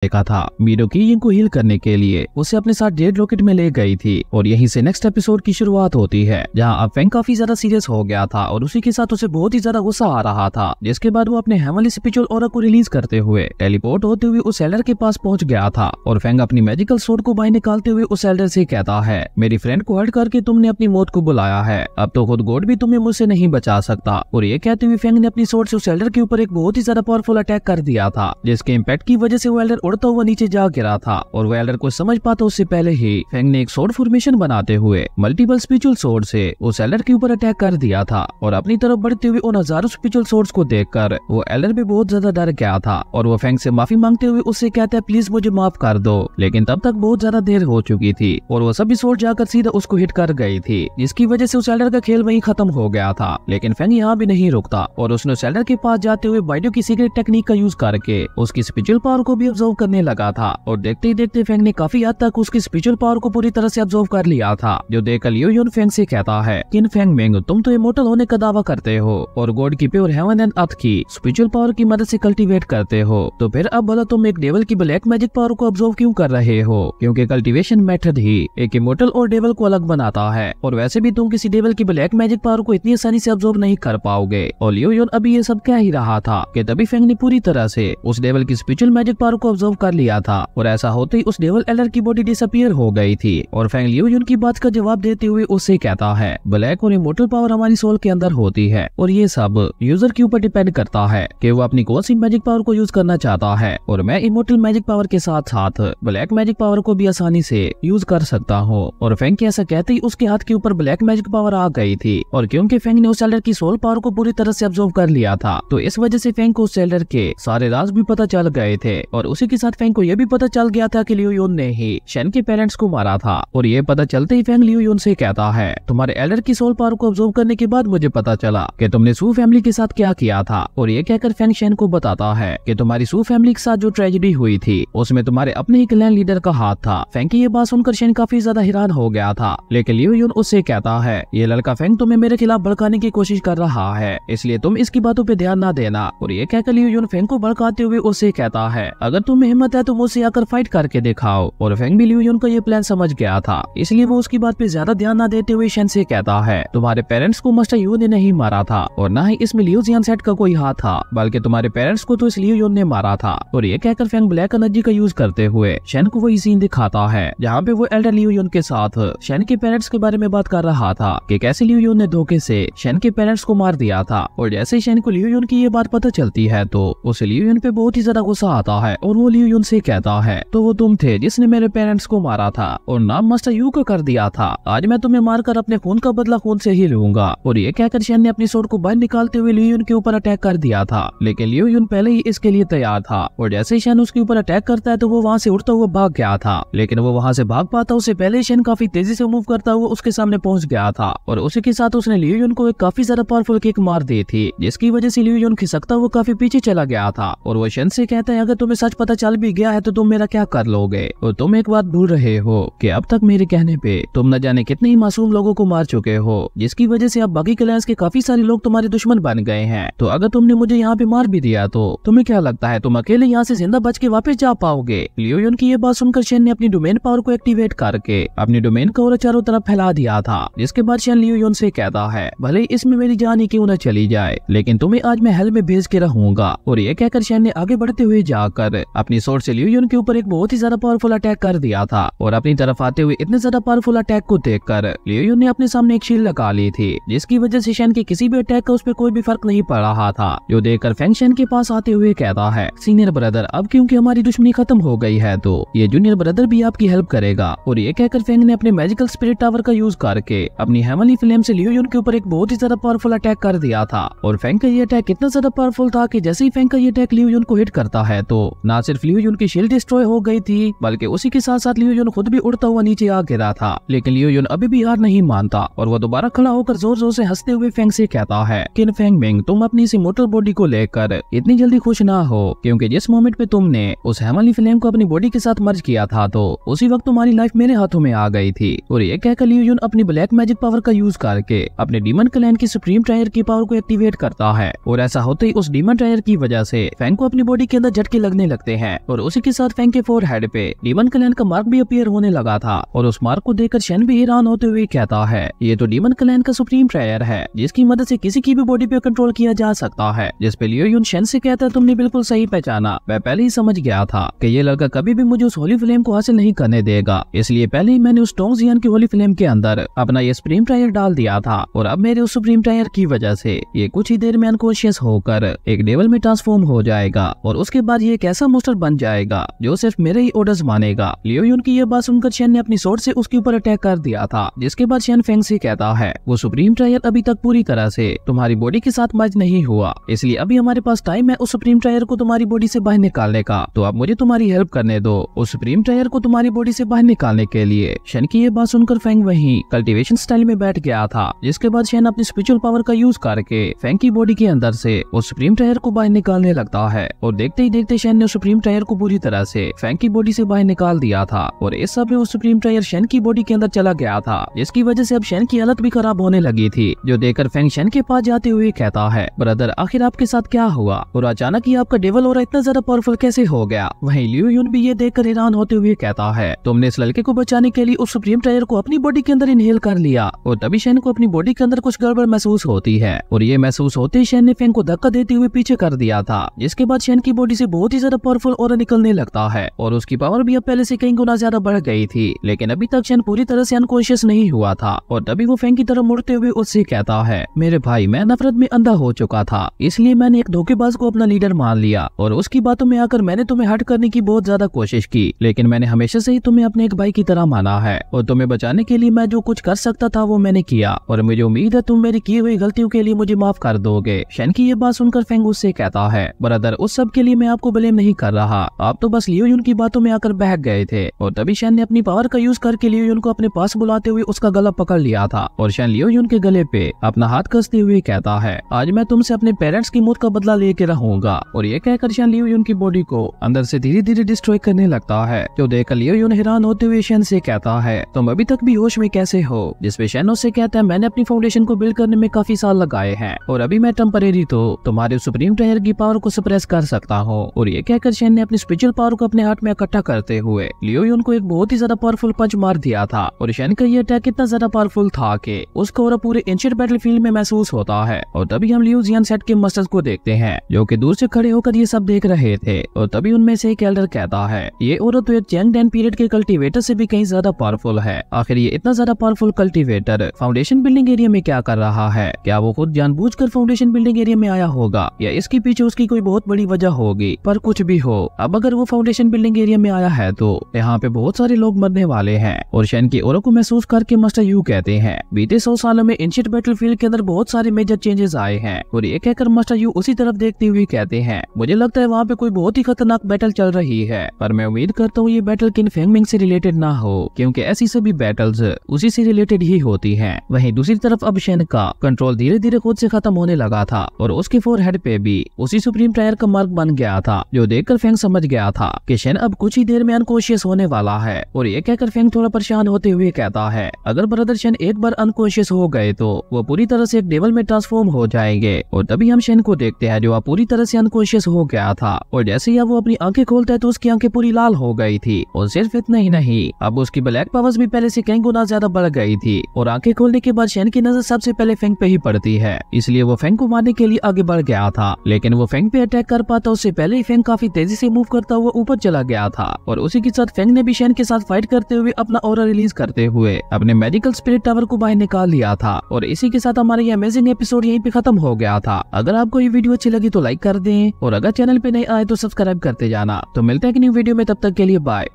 देखा था। मीडो की को हील करने के लिए उसे अपने साथ डेड रॉकेट में ले गई थी और यहीं से नेक्स्ट एपिसोड की शुरुआत होती है, जहां अब फेंग काफी ज्यादा सीरियस हो गया था और उसी के साथ उसे बहुत ही ज्यादा गुस्सा आ रहा था, जिसके बाद वो अपने हेवनली स्पिरिचुअल ऑरा को रिलीज करते हुए टेलीपोर्ट होते हुए उस एल्डर के पास पहुंच गया था और फेंग अपनी मैजिकल सोर्ड को बाहर निकालते हुए उस एल्डर से कहता है, मेरी फ्रेंड को हर्ट करके तुमने अपनी मौत को बुलाया है, अब तो खुद गॉड भी तुम्हें मुझसे नहीं बचा सकता। और ये कहते हुए फेंग ने अपनी सोर्ड से उस एल्डर के ऊपर एक बहुत ही ज्यादा पावरफुल अटैक कर दिया था, जिसके इम्पैक्ट की वजह से वो एल्डर उड़ता हुआ नीचे जा गिरा था और वो एल्डर को समझ पाता उससे पहले ही फेंग ने एक सोर्ड फॉर्मेशन बनाते हुए मल्टीपल स्पिरिचुअल सोर्ड से उस एल्डर के ऊपर अटैक कर दिया था और अपनी तरफ बढ़ते हुए उन हजारों स्पिरिचुअल सोर्ड्स को देखकर वो एल्डर भी बहुत ज्यादा डर गया था और वो फेंग से माफी मांगते हुए उससे कहता है, प्लीज मुझे माफ कर दो। लेकिन तब तक बहुत ज्यादा देर हो चुकी थी और वो सभी सोर्ड जाकर सीधा उसको हिट कर गई थी, जिसकी वजह से उस एल्डर का खेल वहीं खत्म हो गया था। लेकिन फेंग यहाँ भी नहीं रुकता और उसने उस एल्डर के पास जाते हुए बाइडो की सीक्रेट टेक्निक का यूज करके उसकी स्पिरिचुअल पावर को भी ऑब्जर्व करने लगा था और देखते ही देखते फेंग ने काफी हद तक उसकी स्पिरिचुअल पावर को पूरी तरह से ऑब्जर्व कर लिया था, जो देखकर लियो युन फेंग से कहता है, किन फेंग मेंग, तुम तो इमोर्टल होने का दावा करते हो और गॉड की प्योर हेवन एंड अर्थ की स्पिरिचुअल पावर की मदद से कल्टीवेट करते हो, तो फिर अब भला तुम एक डेविल की ब्लैक मैजिक पावर को ऑब्जर्व क्यों कर रहे हो? क्योंकि कल्टीवेशन मेथड ही एक इमोर्टल और डेविल को अलग बनाता है और वैसे भी तुम किसी डेविल की ब्लैक मैजिक पावर को इतनी आसानी से ऑब्जर्व नहीं कर पाओगे। और लियो युन अभी ये सब कह ही रहा था कि तभी फेंग ने पूरी तरह से उस डेविल की स्पिरिचुअल मैजिक पावर को ऑब्जर्व कर लिया था और ऐसा होते ही उस डेविल एल्डर की बॉडी डिसअपीयर हो गई थी और फेंग लियो युन की बात का जवाब देते हुए उससे कहता है, ब्लैक और इमोर्टल पावर हमारी सोल के अंदर होती है और ये सब यूजर के ऊपर डिपेंड करता है कि वो अपनी कौन सी मैजिक पावर को यूज करना चाहता है और मैं इमोर्टल मैजिक पावर के साथ साथ ब्लैक मैजिक पावर को भी आसानी से यूज कर सकता हूँ। और फेंग के ऐसा कहते ही उसके हाथ के ऊपर ब्लैक मैजिक पावर आ गई थी और क्योंकि फेंग ने उस एल्डर की सोल पावर को पूरी तरह से ऑब्जर्व कर लिया था, तो इस वजह से फेंग को उस एल्डर के सारे राज भी पता चल गए थे और उसी के साथ फेंग को यह भी पता चल गया था कि लियो युन ने ही शेन के पेरेंट्स को मारा था। और ये पता चलते ही फेंग लियो युन से कहता है, तुम्हारे एल्डर की सोल पावर को ऑब्जर्व करने के बाद मुझे पता चला कि तुमने सू फैमिली के साथ क्या किया था। और ये कहकर फेंग शेन को बताता है कि तुम्हारी सू फैमिली के साथ जो ट्रेजेडी हुई थी उसमें तुम्हारे अपने ही क्लैन लीडर का हाथ था। फेंग की ये बात सुनकर शेन काफी ज्यादा हैरान हो गया था, लेकिन लियो युन उससे कहता है, ये लड़का फेंग तुम्हें मेरे खिलाफ भड़काने की कोशिश कर रहा है, इसलिए तुम इसकी बातों पे ध्यान ना देना। और ये कहकर लियो युन फेंग को भड़काते हुए उससे कहता है, अगर तुम्हें हिम्मत है तो मुझसे आकर फाइट करके दिखाओ। और फेंग भी लियो युन का ये प्लान समझ गया था, इसलिए वो उसकी बात पे ज्यादा ध्यान न देते हुए शेन से कहता है, तुम्हारे पेरेंट्स को मास्टर यू ने नहीं मारा था और न ही इसमें लियो जियान सेट का कोई हाथ था, बल्कि तुम्हारे पेरेंट्स को तो इस लियो युन ने मारा था। और ये कहकर फेंग ब्लैक एनर्जी का यूज करते हुए शेन को वही सीन दिखाता है जहाँ पे वो एल्डर लियो युन के साथ शेन के पेरेंट्स के बारे में बात कर रहा था कि कैसे लियो युन ने धोखे से शेन के पेरेंट्स को मार दिया था। और जैसे शेन को लियो युन की ये बात पता चलती है तो उसे लियो युन पे बहुत ही ज्यादा गुस्सा आता है और वो लियो युन से कहता है, तो वो तुम थे जिसने मेरे पेरेंट्स को मारा था और नाम मास्टर यू को कर दिया था, आज मैं तुम्हें मारकर अपने खून का बदला खून से ही लूंगा। और ये कहकर शेन ने अपनी सोर्ड को बाहर निकालते हुए लियो युन के ऊपर अटैक कर दिया था, लेकिन लियो युन पहले ही इसके लिए तैयार था और जैसे ही शेन उसके ऊपर अटैक करता है तो वो वहाँ से उड़ता हुआ भाग गया था, लेकिन वो वहाँ से भाग पाता उससे पहले शेन काफी तेजी से मूव करता हुआ उसके सामने पहुंच गया था और उसी के साथ उसने लियो युन को एक काफी ज्यादा पावरफुल किक मार दी थी, जिसकी वजह से लियो युन खिसकता हुआ काफी पीछे चला गया था। और वो शेन से कहता है, अगर तुम्हें सच पता चल भी गया है तो तुम मेरा क्या कर लोगे? और तुम एक बात भूल रहे हो कि अब तक मेरे कहने पे तुम न जाने कितने ही मासूम लोगों को मार चुके हो, जिसकी वजह से अब बाकी क्लैंस के काफी सारे लोग तुम्हारे दुश्मन बन गए हैं। तो अगर तुमने मुझे यहाँ पे मार भी दिया तो तुम्हें क्या लगता है तुम अकेले यहाँ से जिंदा बच के वापस जा पाओगे? लियो युन की ये बात सुनकर शेन ने अपनी डोमेन पावर को एक्टिवेट करके अपनी डोमेन का और चारों तरफ फैला दिया था, जिसके बाद शेन लियो युन से कहता है, भले इसमें मेरी जान ही क्यों न चली जाए, लेकिन तुम्हें आज मैं हेल में भेज के रहूंगा। और ये कहकर शेन ने आगे बढ़ते हुए जाकर अपनी सोर्ड से लियो युन के ऊपर एक बहुत ही ज्यादा पावरफुल अटैक कर दिया था और अपनी तरफ आते हुए इतने ज्यादा पावरफुल अटैक को देखकर लियो युन ने अपने सामने एक शील्ड लगा ली थी, जिसकी वजह से शेन के किसी भी अटैक का उस पर कोई भी फर्क नहीं पड़ रहा था। जो देखकर फेंग शेन के पास आते हुए कहता है, सीनियर ब्रदर, अब क्योंकि हमारी दुश्मनी खत्म हो गई है तो ये जूनियर ब्रदर भी आपकी हेल्प करेगा। और ये कहकर फेंग ने अपने मैजिकल स्पिरिट टावर का यूज करके अपनी हेवनली फ्लेम से लियो युन के ऊपर एक बहुत ही ज्यादा पावरफुल अटैक कर दिया था। और फेंग का ये अटैक इतना ज्यादा पावरफुल था कि जैसे ही फेंग का ये अटैक लियो युन को हिट करता है तो न सिर्फ लियो युन की शील्ड डिस्ट्रॉय हो गई थी, बल्कि उसी के साथ साथ लियो युन खुद भी उड़ता हुआ नीचे आ गिरा था। लेकिन लियो युन अभी भी हार नहीं मानता और वो दोबारा खड़ा होकर जोर जोर से हंसते हुए फेंग से कहता है, किन फेंग मेंग, तुम अपनी इस इमोर्टल बॉडी को लेकर इतनी जल्दी खुश ना हो, क्योंकि जिस मोमेंट पे तुमने उस हेवनली फ्लेम को अपनी बॉडी के साथ मर्ज किया था तो उसी वक्त तुम्हारी लाइफ मेरे हाथों में आ गई थी। और ये कहकर लियो युन अपनी ब्लैक मैजिक पावर का यूज करके अपने डीमन क्लैन की सुप्रीम ट्रायर की पावर को एक्टिवेट करता है और ऐसा होते ही उस डीमन ट्रायर की वजह से फेंग को अपनी बॉडी के अंदर झटके लगने लगते हैं हैं और उसी के साथ फेंग के फोरहेड पे डीमन क्लैन का मार्क भी अपीयर होने लगा था और उस मार्क को देखकर शेन भी हैरान होते हुए कहता है ये तो डीमन क्लैन का सुप्रीम ट्रायर है जिसकी मदद से किसी की भी बॉडी पे कंट्रोल किया जा सकता है। जिस पे लियो यून शेन से कहता है तुमने बिल्कुल सही पहचाना, मैं पहले ही समझ गया था कि ये लड़का कभी भी मुझे उस होली फ्लेम को हासिल नहीं करने देगा, इसलिए पहले ही मैंने उस टोंग जियान की होली फ्लेम के अंदर अपना ये सुप्रीम ट्रायर डाल दिया था और अब मेरे उस सुप्रीम ट्रायर की वजह से ये कुछ ही देर में अनकॉन्शियस होकर एक डेविल में ट्रांसफॉर्म हो जाएगा और उसके बाद ये एक ऐसा मोस्टर बन जाएगा जो सिर्फ मेरे ही ऑर्डर्स मानेगा। लियो यून की ये बात सुनकर शेन ने अपनी स्वॉर्ड से उसके ऊपर अटैक कर दिया था, जिसके बाद शेन फेंग से कहता है वो सुप्रीम ट्रायर अभी तक पूरी तरह से तुम्हारी बॉडी के साथ मर्ज नहीं हुआ, इसलिए अभी हमारे पास टाइम है उस सुप्रीम ट्रायर को तुम्हारी बॉडी से बाहर निकालने का, तो अब मुझे तुम्हारी हेल्प करने दो उस सुप्रीम ट्रायर को तुम्हारी बॉडी से बाहर निकालने के लिए। शेन की ये बात सुनकर फेंग वहीं कल्टीवेशन स्टाइल में बैठ गया था, जिसके बाद शेन अपनी स्पिरिचुअल पावर का यूज करके फेंग की बॉडी के अंदर से उस सुप्रीम ट्रायर को बाहर निकालने लगता है और देखते ही देखते शेन ने उस सुप्रीम ट्रायर को पूरी तरह से फेंग की बॉडी से बाहर निकाल दिया था और इस सब में उस सुप्रीम ट्रायर शेन की बॉडी के अंदर चला गया था, जिसकी वजह से अब शेन की हालत भी खराब होने लगी थी। जो देखकर फेंग शेन के पास जाते हुए कहता है ब्रदर आखिर आपके साथ क्या हुआ और अचानक ही आपका डेविल ऑरा इतना ज्यादा पावरफुल कैसे हो गया। वहीं लियो यून भी ये देखकर हैरान होते हुए कहता है तुमने इस लड़के को बचाने के लिए उस सुप्रीम ट्रायर को अपनी बॉडी के अंदर इनहेल कर लिया और तभी शेन को अपनी बॉडी के अंदर कुछ गड़बड़ महसूस होती है और ये महसूस होते ही शेन ने फेंग को धक्का देते हुए पीछे कर दिया था, जिसके बाद शेन की बॉडी से बहुत ही ज्यादा पावरफुल ऑरा निकलने लगता है और उसकी पावर भी अब पहले से कई गुना ज्यादा बढ़ गई थी, लेकिन अभी तक शेन पूरी तरह से अनकॉन्शियस नहीं हुआ था और तभी वो फेंग की तरफ मुड़ते हुए उससे कहता है मेरे भाई मैं नफरत में अंधा हो चुका था, इसलिए मैंने एक धोखेबाज को अपना लीडर मान लिया और उसकी बातों में आकर मैंने तुम्हें हर्ट करने की बहुत ज्यादा कोशिश की, लेकिन मैंने हमेशा से ही तुम्हें अपने एक भाई की तरह माना है और तुम्हें बचाने के लिए मैं जो कुछ कर सकता था वो मैंने किया और मुझे उम्मीद है तुम मेरी की हुई गलतियों के लिए मुझे माफ कर दोगे। शेन की ये बात सुनकर फेंग उससे कहता है ब्रदर उस सब के लिए मैं आपको ब्लेम नहीं कर रहा, आप तो बस लियो यून की बातों में आकर बहक गए थे और तभी शेन ने अपनी पावर का यूज करके लियो यून को अपने पास बुलाते हुए उसका गला पकड़ लिया था और शेन लियो यून के गले पे अपना हाथ कसते हुए कहता है आज मैं तुमसे अपने पेरेंट्स की मौत का बदला लेके रहूंगा और ये कहकर शेन लियो यून की बॉडी को अंदर से धीरे धीरे डिस्ट्रॉय करने लगता है। जो देखकर लियो यून हैरान होते हुए शेन से कहता है तुम अभी तक भी होश में कैसे हो, जिसपे शेन उससे कहता है मैंने अपनी फाउंडेशन को बिल्ड करने में काफी साल लगाए हैं और अभी मैं टेम्परेरी तो तुम्हारे सुप्रीम ट्रायर की पावर को सप्रेस कर सकता हूँ। और ये कहकर शेन ने अपनी स्पिरिचुअल पावर को अपने हाथ में इकट्ठा करते हुए लियो यून को एक बहुत ही ज्यादा पावरफुल पंच मार दिया था और शेन का ये अटैक इतना ज्यादा पावरफुल था कि उसका ऑरा पूरे एंशिएंट बैटलफील्ड में महसूस होता है। और तभी हम लियो जियान सेट के मास्टर्स को देखते हैं जो कि दूर से खड़े होकर ये सब देख रहे थे और तभी उनमें से एक एल्डर कहता है ये औरत तो एक चैंग डैन पीरियड के कल्टीवेटर से भी कहीं ज्यादा पावरफुल है, आखिर ये इतना ज्यादा powerful cultivator foundation building area में क्या कर रहा है, क्या वो खुद जानबूझकर फाउंडेशन बिल्डिंग एरिया में आया होगा या इसके पीछे उसकी कोई बहुत बड़ी वजह होगी। पर कुछ भी हो अब अगर वो फाउंडेशन बिल्डिंग एरिया में आया है तो यहाँ पे बहुत सारे लोग मरने वाले हैं। और शेन की ऑरा को महसूस करके मास्टर यू कहते हैं बीते 100 सालों में एंशिएंट बैटलफील्ड के अंदर बहुत सारे मेजर चेंजेस आए हैं और ये कहकर मास्टर यू उसी तरफ देखते हुए कहते हैं मुझे लगता है वहाँ पे कोई बहुत ही खतरनाक बैटल चल रही है, पर मैं उम्मीद करता हूँ ये बैटल किन फेंगमिंग से रिलेटेड ना हो क्योंकि ऐसी सभी बैटल्स उसी से रिलेटेड ही होती हैं। वहीं दूसरी तरफ अब शेन का कंट्रोल धीरे धीरे खुद से खत्म होने लगा था और उसके फोरहेड पे भी उसी सुप्रीम ट्रायर का मार्क बन गया था, जो देखकर फेंग समझ गया था कि शेन अब कुछ ही देर में अनकॉन्शियस होने वाला है। और ये कहकर फेंग थोड़ा परेशान होते हुए कहता है अगर ब्रदर शेन एक बार अनकॉन्शियस हो गए तो वो पूरी तरह से एक डेविल में ट्रांसफॉर्म हो जाएंगे। और तभी हम शेन को देखते हैं जो अब पूरी तरह से अनकॉन्शियस हो गया था और जैसे ही अब वो अपनी आंखें खोलता है तो उसकी आंखें पूरी लाल हो गई थी और सिर्फ इतना ही नहीं अब उसकी ब्लैक पावर्स भी पहले से कई गुना ज्यादा बढ़ गई थी। और आंखें खोलने के बाद शेन की नजर सबसे पहले फेंग पे ही पड़ती है, इसलिए वो फेंग को मारने के लिए आगे बढ़ गया था, लेकिन वो फेंग पे अटैक कर पाता उससे पहले ही फेंग काफी तेजी से मूव करता हुआ ऊपर चला गया था। और उसी के साथ फेंग ने भी शेन के साथ फाइट करते हुए अपना ऑरा रिलीज करते हुए अपने मेडिकल स्पिरिट टावर को बाहर निकाल लिया था। और इसी के साथ हमारा ये अमेजिंग एपिसोड यहीं पे खत्म हो गया था। अगर आपको ये वीडियो अच्छी लगी तो लाइक कर दें और अगर चैनल पे नए आए तो सब्सक्राइब करते जाना। तो मिलते हैं एक न्यू वीडियो में, तब तक के लिए बाय।